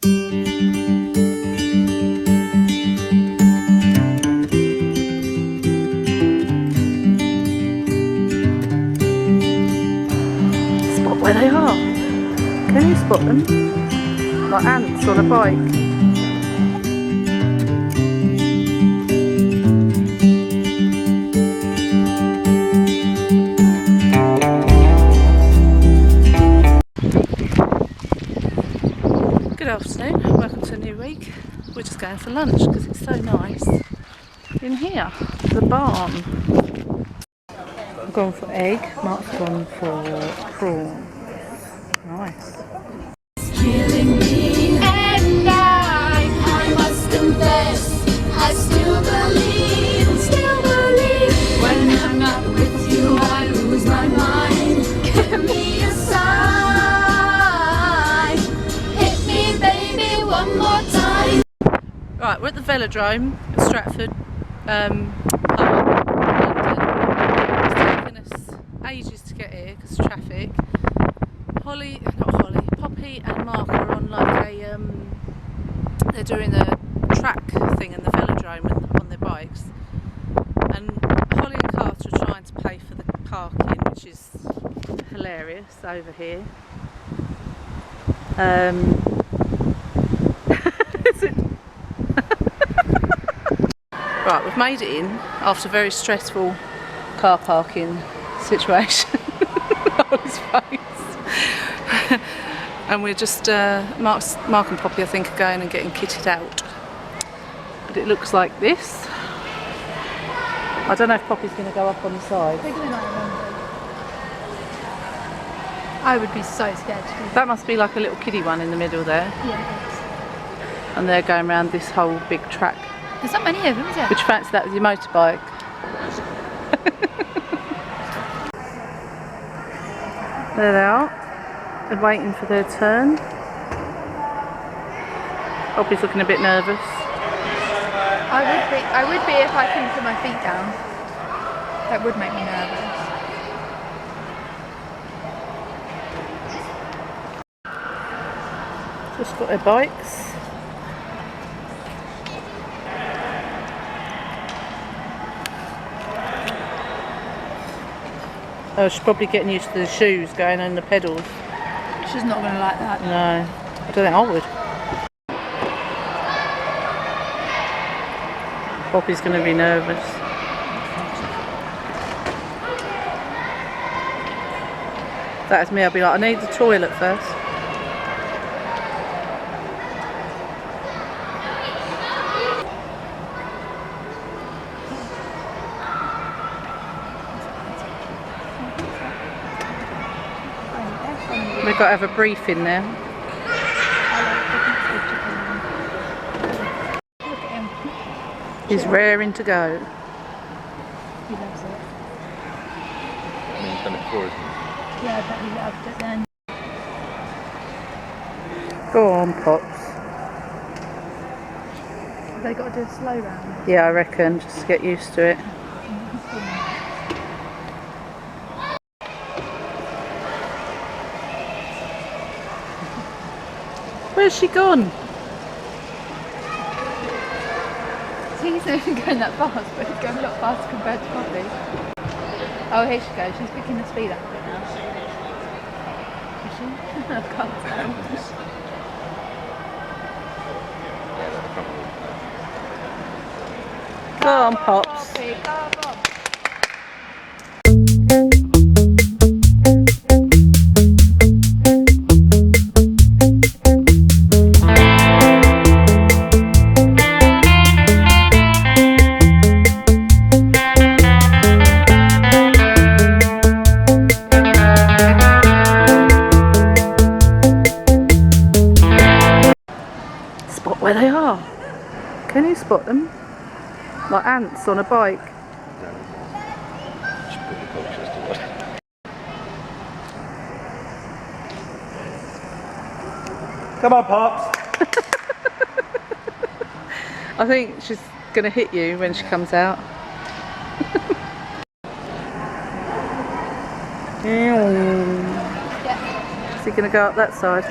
Spot where they are. Can you spot them? Like ants on a bike. Good afternoon, welcome to a new week. We're just going for lunch because it's so nice in here, the barn. I've gone for egg, Mark's gone for prawn. Nice. Killing me, and I must confess, I still believe, when I'm not with you, I lose my mind. Give me a sign, hit me baby one more time. Right, we're at the Velodrome at Stratford Park, London. It's taken us ages to get here because of traffic. Poppy and Mark are on like a, they're doing a track thing in the Velodrome on their bikes. And Holly and Carter are trying to pay for the parking, which is hilarious over here. Right, we've made it in after a very stressful car parking situation. Holly's face. And we're just, Mark and Poppy I think are going and getting kitted out. But it looks like this. I don't know if Poppy's going to go up on the side. I would be so scared to do that. That must be like a little kiddie one in the middle there. Yeah. And they're going around this whole big track. There's not many of them, is there? Would you fancy that with your motorbike? There they are. They're waiting for their turn. Poppy's looking a bit nervous. I would be if I couldn't put my feet down. That would make me nervous. Just got their bikes. Oh, she's probably getting used to the shoes going on the pedals. She's not going to like that. No, I don't think I would. Poppy's going to be nervous. If that was me, I'd be like, I need the toilet first. We've got to have a briefing now. Look at him. He's raring to go. He loves it. He's done it before, isn't he? Yeah, I bet he loved it then. Go on, Pops. Have they got to do a slow round? Yeah, I reckon, just to get used to it. Where's she gone? He's not even going that fast, but he's going a lot faster compared to Poppy. Oh, here she goes. She's picking the speed up a bit now. Is she? I can't tell. Go on, Pops. Poppy, go on. Where they are. Can you spot them? Like ants on a bike. Come on, Pops. I think she's going to hit you when she comes out. Is he going to go up that side?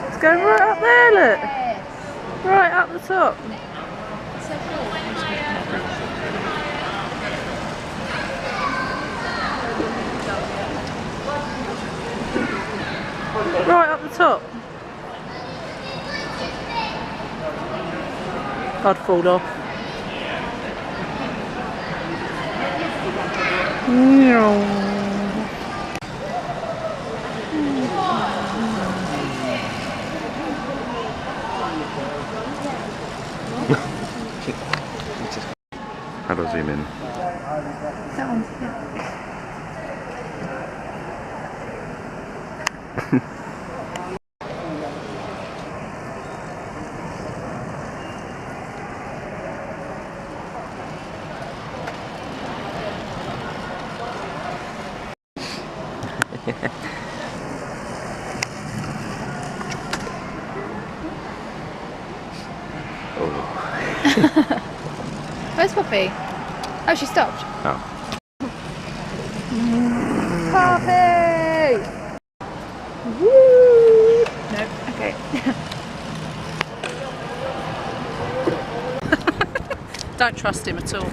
It's going right up there, look. the top. Right up the top. I'd fall off. How do I zoom in? That one's good. Where's Poppy? Oh, she stopped. Oh. Poppy! Woo! Nope. Okay. Don't trust him at all.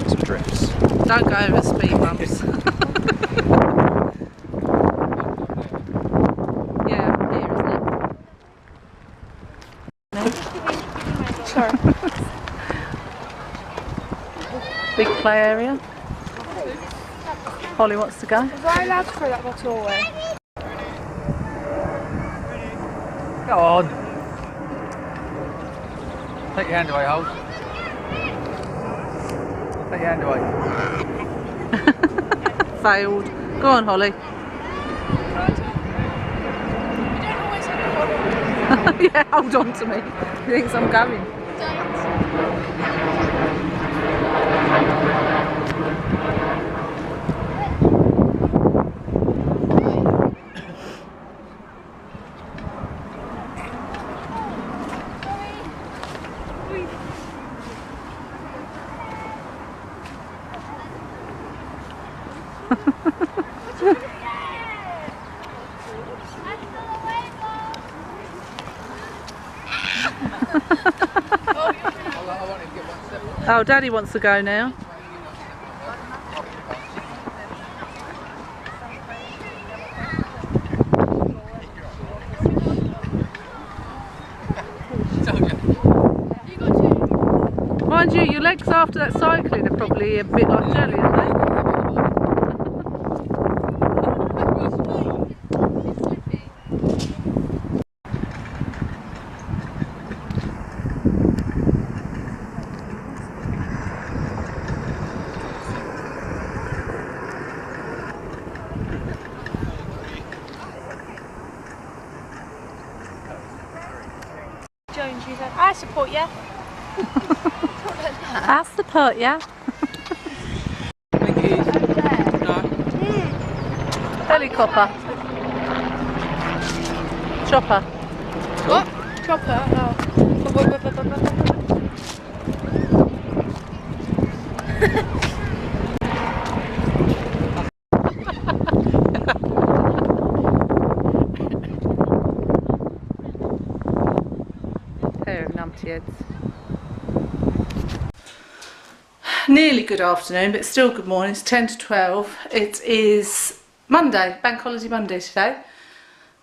Some drips. Don't go over speed bumps. Yeah, here, isn't it? Sorry. Big play area. Holly wants to go. Was I allowed to throw that bottle away? Go on. Take your hand away, Holt. Take your hand away. Failed. Go on, Holly. Yeah, hold on to me. He thinks I'm going. Oh, Daddy wants to go now. Mind you, your legs after that cycling are probably a bit like jelly, aren't they? Jones, you said, I support you. I support ya. Thank you. Helicopter. Chopper. What? Chopper? Oh. Pair of numpty heads. Nearly good afternoon, but still good morning. It's 10 to 12. It is Monday, Bank Holiday Monday today.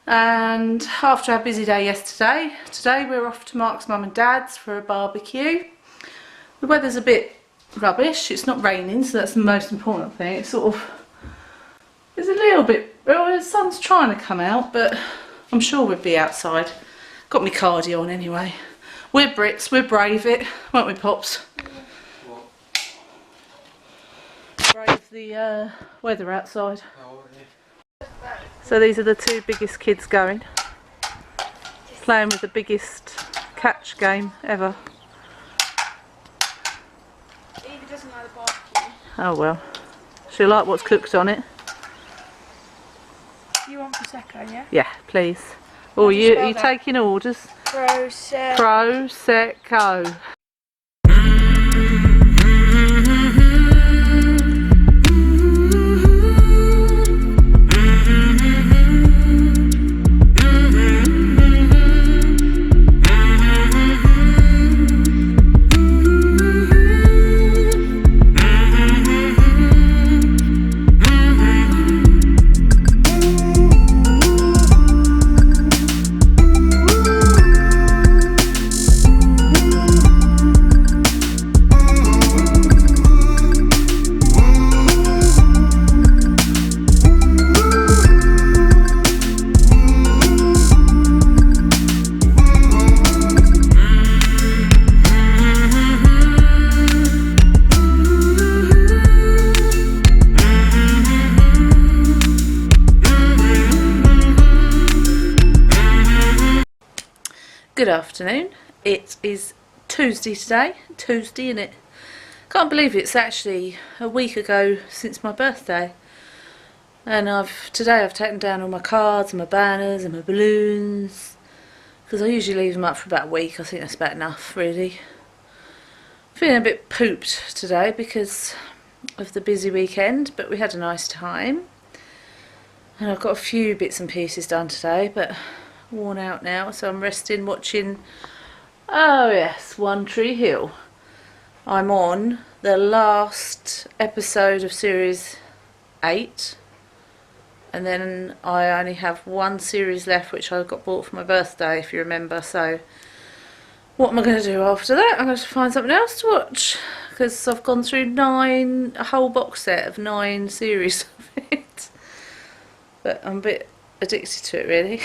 And after our busy day yesterday, today we're off to Mark's mum and dad's for a barbecue. The weather's a bit rubbish. It's not raining, so that's the most important thing. It's sort of, it's a little bit, well, the sun's trying to come out, but I'm sure we'll be outside. Got my cardio on anyway. We're Brits, we'll brave it, won't we, Pops? Brave the weather outside. So these are the two biggest kids going. Playing with the biggest catch game ever. Evie doesn't like the barbecue. Oh well. She'll like what's cooked on it. You want Prosecco, yeah? Yeah, please. Oh, you taking orders? Prosecco. Prosecco. Good afternoon. It is Tuesday today. Tuesday, innit? Can't believe it's actually a week ago since my birthday. And today I've taken down all my cards and my banners and my balloons, because I usually leave them up for about a week. I think that's about enough, really. Feeling a bit pooped today because of the busy weekend, but we had a nice time. And I've got a few bits and pieces done today, but worn out now, so I'm resting watching, oh yes, One Tree Hill. I'm on the last episode of series 8, and then I only have one series left, which I got bought for my birthday, if you remember. So what am I going to do after that? I'm going to find something else to watch, because I've gone through a whole box set of 9 series of it. But I'm a bit addicted to it, really.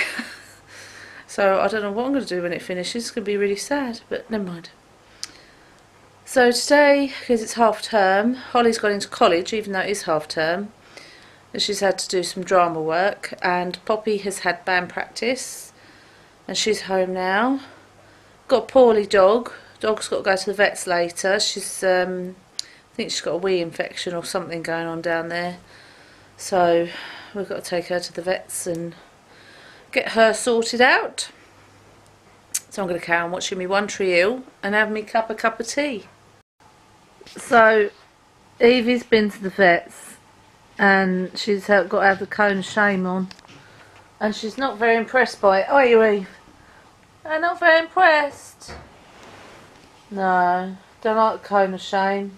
So I don't know what I'm going to do when it finishes. It's going to be really sad, but never mind. So today, because it's half term, Holly's gone into college, even though it is half term. And she's had to do some drama work, and Poppy has had band practice, and she's home now. Got a poorly dog. Dog's got to go to the vets later. She's, I think she's got a wee infection or something going on down there. So we've got to take her to the vets and get her sorted out. So I'm going to carry on watching me One Tree Hill and have me cup of tea. So Evie's been to the vets and she's got to have the cone of shame on, and she's not very impressed by it. Oh, you Eve? I'm not very impressed. No, don't like the cone of shame.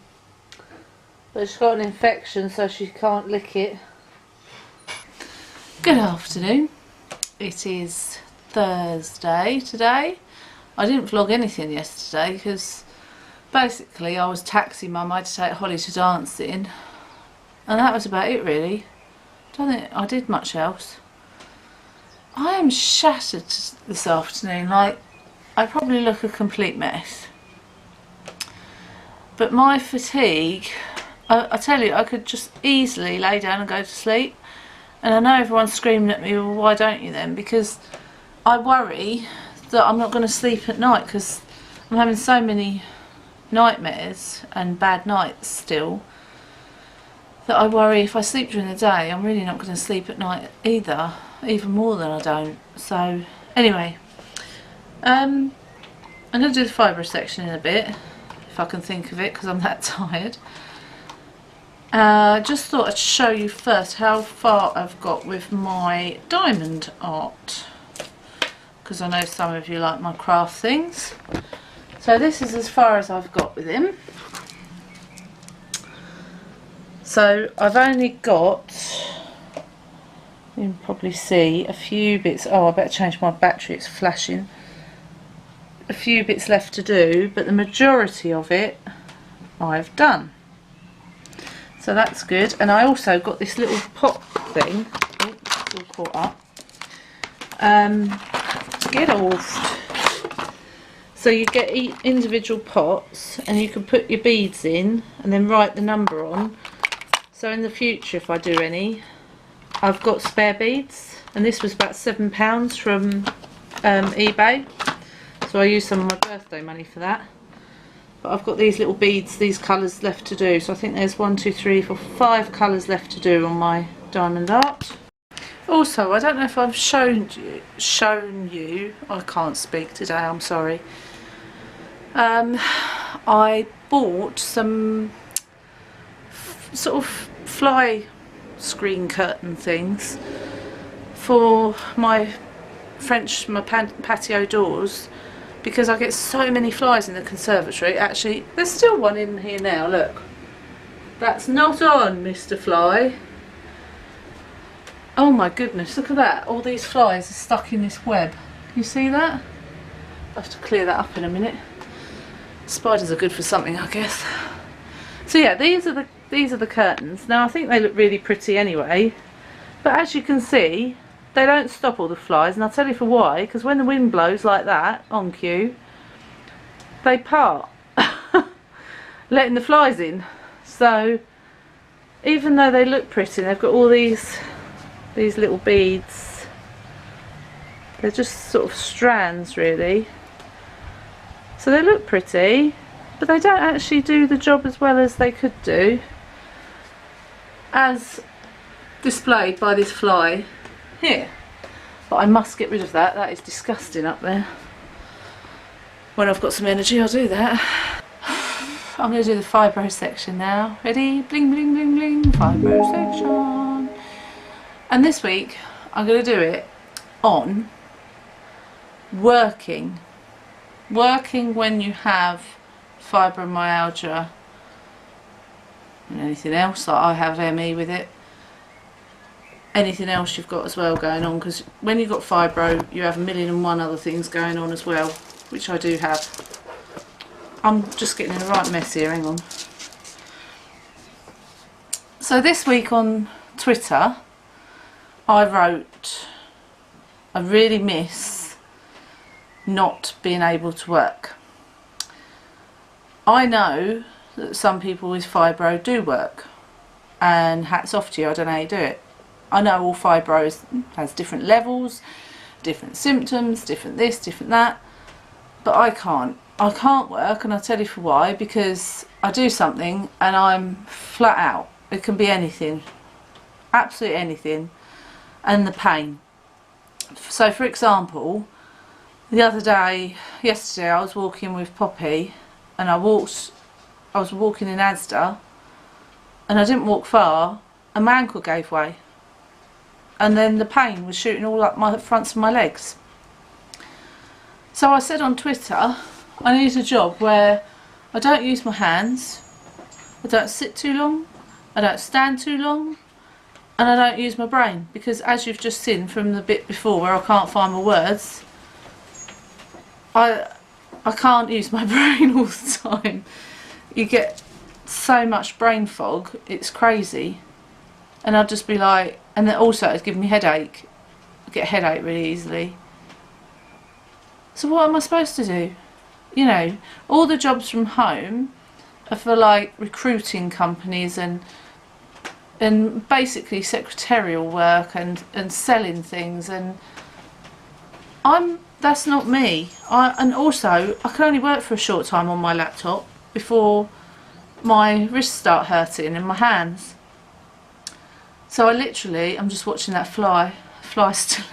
But she's got an infection, so she can't lick it. Good afternoon. It is Thursday today. I didn't vlog anything yesterday because basically I was taxi mum. I had to take Holly to dancing, and that was about it, really. Don't think I did much else. I am shattered this afternoon. Like, I probably look a complete mess, but my fatigue, I tell you, I could just easily lay down and go to sleep. And I know everyone's screaming at me, well, why don't you then? Because I worry that I'm not going to sleep at night, because I'm having so many nightmares and bad nights still, that I worry if I sleep during the day, I'm really not going to sleep at night either, even more than I don't. So anyway, I'm going to do the fibre section in a bit, if I can think of it, because I'm that tired. Just thought I'd show you first how far I've got with my diamond art, because I know some of you like my craft things. So this is as far as I've got with him. So I've only got, you can probably see, a few bits. Oh, I better change my battery, it's flashing. A few bits left to do, but the majority of it I've done. So that's good. And I also got this little pot thing. Oh, it's all caught up. Get off. So you get individual pots, and you can put your beads in and then write the number on. So in the future, if I do any, I've got spare beads. And this was about £7 from eBay. So I used some of my birthday money for that. But I've got these little beads, these colours left to do. So I think there's 1, 2, 3, 4, 5 colours left to do on my diamond art. Also, I don't know if I've shown you, I can't speak today, I'm sorry. I bought some sort of fly screen curtain things for my patio doors, because I get so many flies in the conservatory. Actually, there's still one in here now, look. That's not on, Mr. Fly. Oh my goodness, look at that. All these flies are stuck in this web. Can you see that? I'll have to clear that up in a minute. Spiders are good for something, I guess. So yeah, these are the curtains. Now I think they look really pretty anyway. But as you can see, they don't stop all the flies, and I'll tell you for why. Because when the wind blows like that, on cue, they part, letting the flies in. So even though they look pretty, they've got all these little beads. They're just sort of strands, really. So they look pretty, but they don't actually do the job as well as they could do, as displayed by this fly here. But I must get rid of that. That is disgusting up there. When I've got some energy, I'll do that. I'm going to do the fibro section now. Ready? Bling, bling, bling, bling. Fibro section. And this week, I'm going to do it on working. Working when you have fibromyalgia and anything else, like I have ME with it. Anything else you've got as well going on, because when you've got fibro, you have 1,000,001 other things going on as well, which I do have. I'm just getting in a right mess here, hang on. So this week on Twitter, I wrote, I really miss not being able to work. I know that some people with fibro do work, and hats off to you, I don't know how you do it. I know all fibro has different levels, different symptoms, different this, different that, but I can't. I can't work, and I'll tell you for why, because I do something and I'm flat out. It can be anything, absolutely anything, and the pain. So for example, the other day, yesterday, I was walking with Poppy, and I was walking in Asda, and I didn't walk far, and my ankle gave way. And then the pain was shooting all up my fronts of my legs. So I said on Twitter, I need a job where I don't use my hands, I don't sit too long, I don't stand too long, and I don't use my brain. Because as you've just seen from the bit before where I can't find my words, I can't use my brain all the time. You get so much brain fog, it's crazy. And I'd just be like, and then also it's giving me headache. I get a headache really easily. So what am I supposed to do? You know, all the jobs from home are for like recruiting companies and basically secretarial work and selling things, and that's not me. And also I can only work for a short time on my laptop before my wrists start hurting and my hands. So I literally, I'm just watching that fly still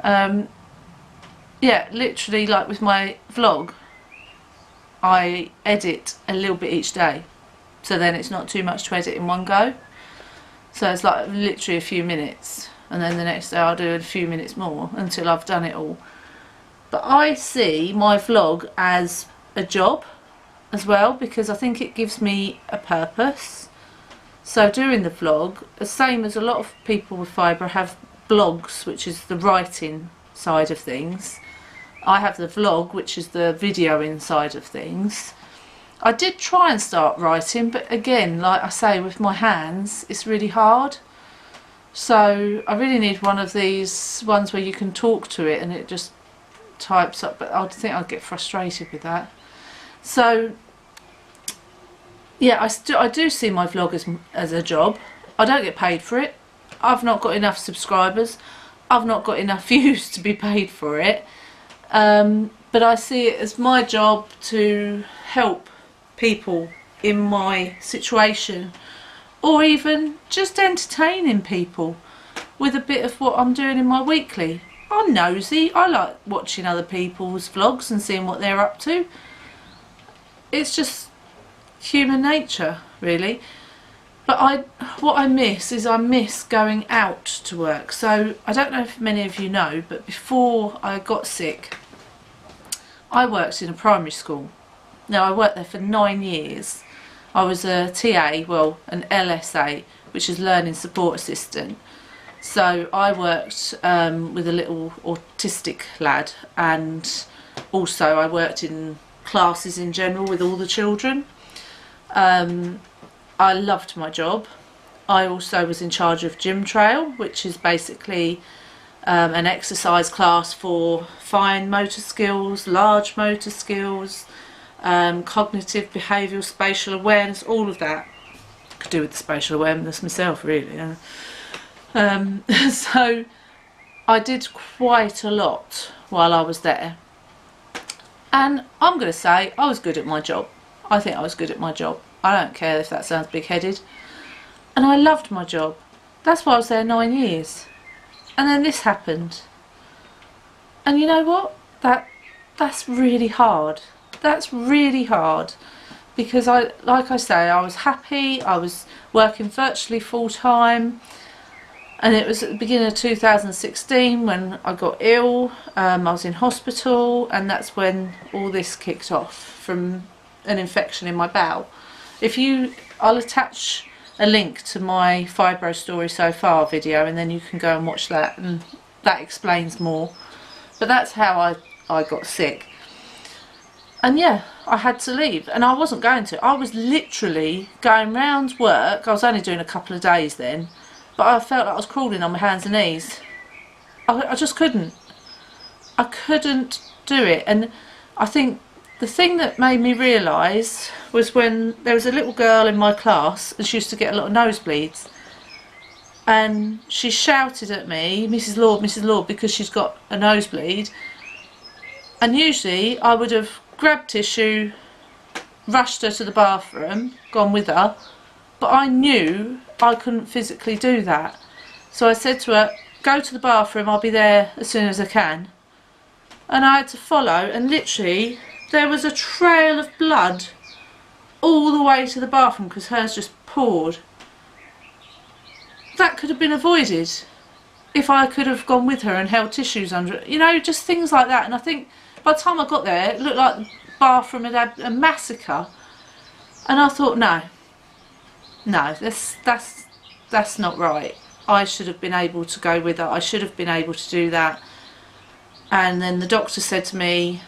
in it. Yeah, literally, like with my vlog, I edit a little bit each day, so then it's not too much to edit in one go. So it's like literally a few minutes, and then the next day I'll do a few minutes more until I've done it all. But I see my vlog as a job as well, because I think it gives me a purpose. So doing the vlog, the same as a lot of people with fibro have blogs, which is the writing side of things. I have the vlog, which is the videoing side of things. I did try and start writing, but again, like I say, with my hands, it's really hard. So I really need one of these ones where you can talk to it and it just types up, but I think I'd get frustrated with that. So yeah, I do see my vlog as a job. I don't get paid for it. I've not got enough subscribers. I've not got enough views to be paid for it. But I see it as my job to help people in my situation, or even just entertaining people with a bit of what I'm doing in my weekly. I'm nosy. I like watching other people's vlogs and seeing what they're up to. It's just human nature, really. But what I miss is I miss going out to work. So I don't know if many of you know, but before I got sick, I worked in a primary school. Now I worked there for 9 years. I was a TA, well, an LSA, which is Learning Support Assistant. So I worked with a little autistic lad, and also I worked in classes in general with all the children. I loved my job. I also was in charge of gym trail, which is basically an exercise class for fine motor skills, large motor skills, cognitive, behavioural, spatial awareness, all of that. Could do with the spatial awareness myself, really. So I did quite a lot while I was there. And I'm going to say I was good at my job. I think I was good at my job. I don't care if that sounds big-headed. And I loved my job. That's why I was there 9 years. And then this happened. And you know what? That's really hard. That's really hard. Because like I say, I was happy. I was working virtually full-time. And it was at the beginning of 2016 when I got ill. I was in hospital, and that's when all this kicked off from an infection in my bowel. I'll attach a link to my fibro story so far video, and then you can go and watch that, and that explains more. But that's how I got sick. And yeah, I had to leave, and I wasn't going to. I was literally going round work. I was only doing a couple of days then. But I felt like I was crawling on my hands and knees. I just couldn't. I couldn't do it. And I think the thing that made me realise was when there was a little girl in my class and she used to get a lot of nosebleeds. And she shouted at me, Mrs. Lord, because she's got a nosebleed. And usually I would have grabbed tissue, rushed her to the bathroom, gone with her. But I knew I couldn't physically do that. So I said to her, go to the bathroom, I'll be there as soon as I can. And I had to follow, and literally there was a trail of blood all the way to the bathroom because hers just poured. That could have been avoided if I could have gone with her and held tissues under it. You know, just things like that. And I think by the time I got there, it looked like the bathroom had had a massacre. And I thought, no, that's not right. I should have been able to go with her. I should have been able to do that. And then the doctor said to me,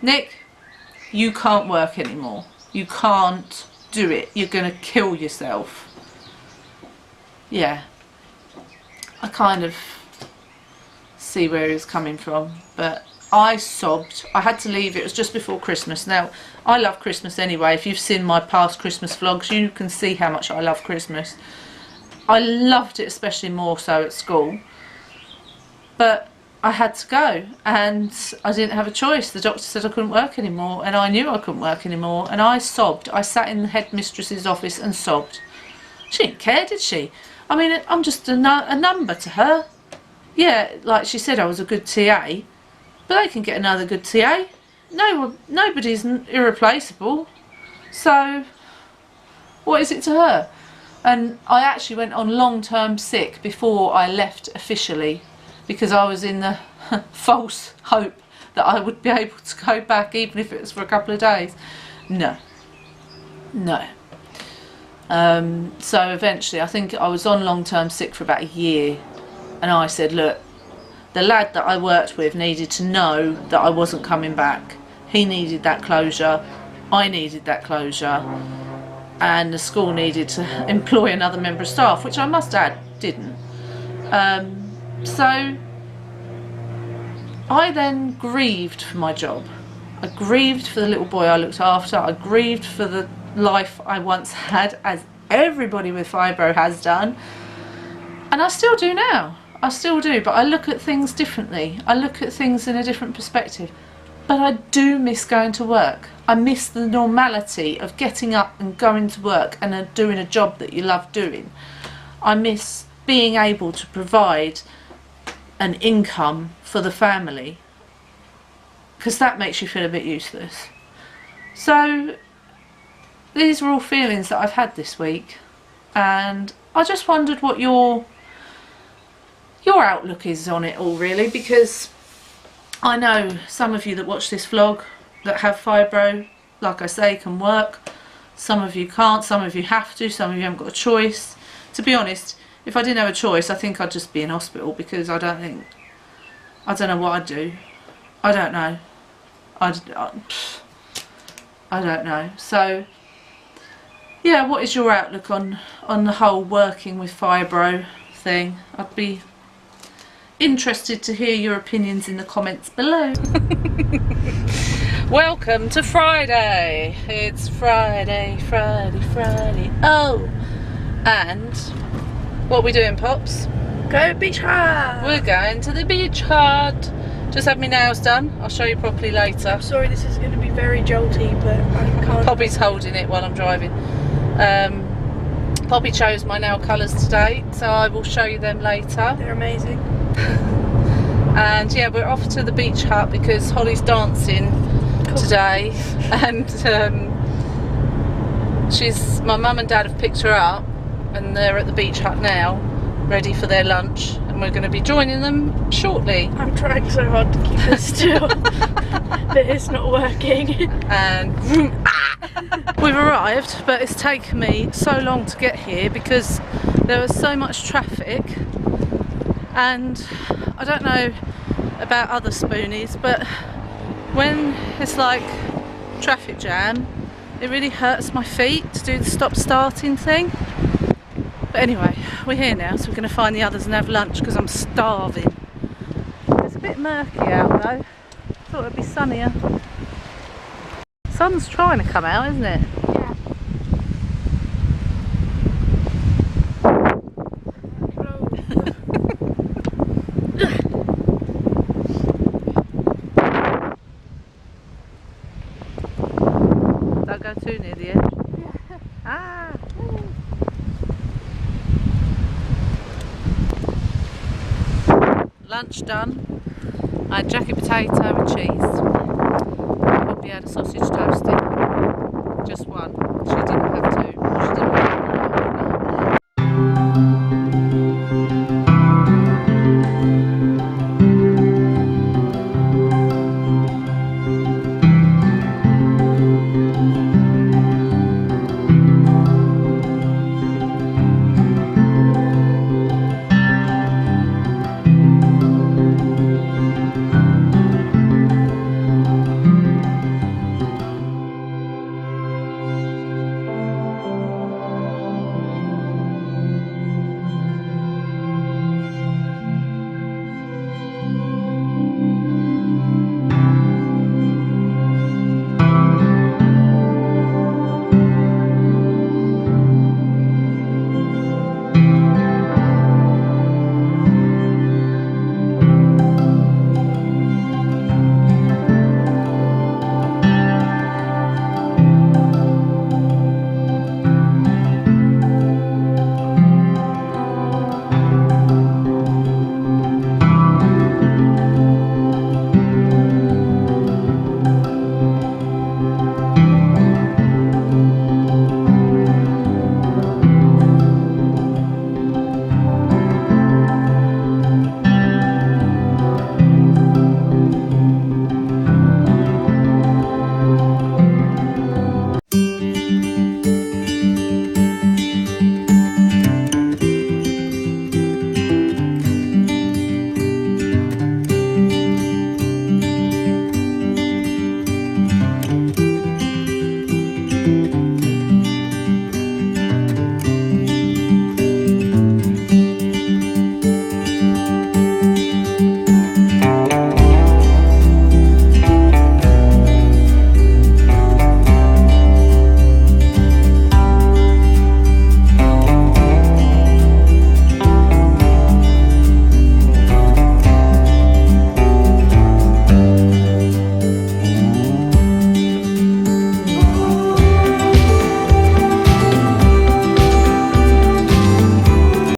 Nick, you can't work anymore. You can't do it. You're going to kill yourself. Yeah. I kind of see where he was coming from. But I sobbed. I had to leave. It was just before Christmas. Now, I love Christmas anyway. If you've seen my past Christmas vlogs, you can see how much I love Christmas. I loved it, especially more so at school. But I had to go, and I didn't have a choice. The doctor said I couldn't work anymore, and I knew I couldn't work anymore, and I sobbed. I sat in the headmistress's office and sobbed. She didn't care, did she? I mean, I'm just a number to her. Yeah, like she said, I was a good TA. But they can get another good TA. No, nobody's irreplaceable. So, what is it to her? And I actually went on long-term sick before I left officially, because I was in the false hope that I would be able to go back, even if it was for a couple of days. No. So eventually, I think I was on long-term sick for about a year, and I said, look, the lad that I worked with needed to know that I wasn't coming back. He needed that closure. I needed that closure. And the school needed to employ another member of staff, which I must add, didn't. So I then grieved for my job. I grieved for the little boy I looked after. I grieved for the life I once had, as everybody with fibro has done. And I still do now. I still do, but I look at things differently. I look at things in a different perspective. But I do miss going to work. I miss the normality of getting up and going to work and doing a job that you love doing. I miss being able to provide an income for the family, because that makes you feel a bit useless. So these are all feelings that I've had this week, and I just wondered what your outlook is on it all, really, because I know some of you that watch this vlog that have fibro, like I say, can work. Some of you can't, some of you have to, some of you haven't got a choice. To be honest, if I didn't have a choice, I think I'd just be in hospital, because I don't know what I'd do. I don't know. I don't know. So yeah, what is your outlook on the whole working with fibro thing? I'd be interested to hear your opinions in the comments below. Welcome to Friday. It's Friday. Oh, and what are we doing, Pops? Go beach hut. We're going to the beach hut. Just had my nails done. I'll show you properly later. I'm sorry, this is going to be very jolty, but I can't. Poppy's holding it while I'm driving. Poppy chose my nail colours today, so I will show you them later. They're amazing. And yeah, we're off to the beach hut because Holly's dancing today, and my mum and dad have picked her up, and they're at the beach hut now, ready for their lunch, and we're going to be joining them shortly. I'm trying so hard to keep it still, but it's not working. And we've arrived, but it's taken me so long to get here because there was so much traffic, and I don't know about other spoonies, but when it's like traffic jam, it really hurts my feet to do the stop starting thing. But anyway, we're here now, so we're going to find the others and have lunch because I'm starving. It's a bit murky out though. Thought it'd be sunnier. Sun's trying to come out, isn't it? Yeah. Don't go too near the edge. Ah! Lunch done. I had jacket potato and cheese. Poppy had a sausage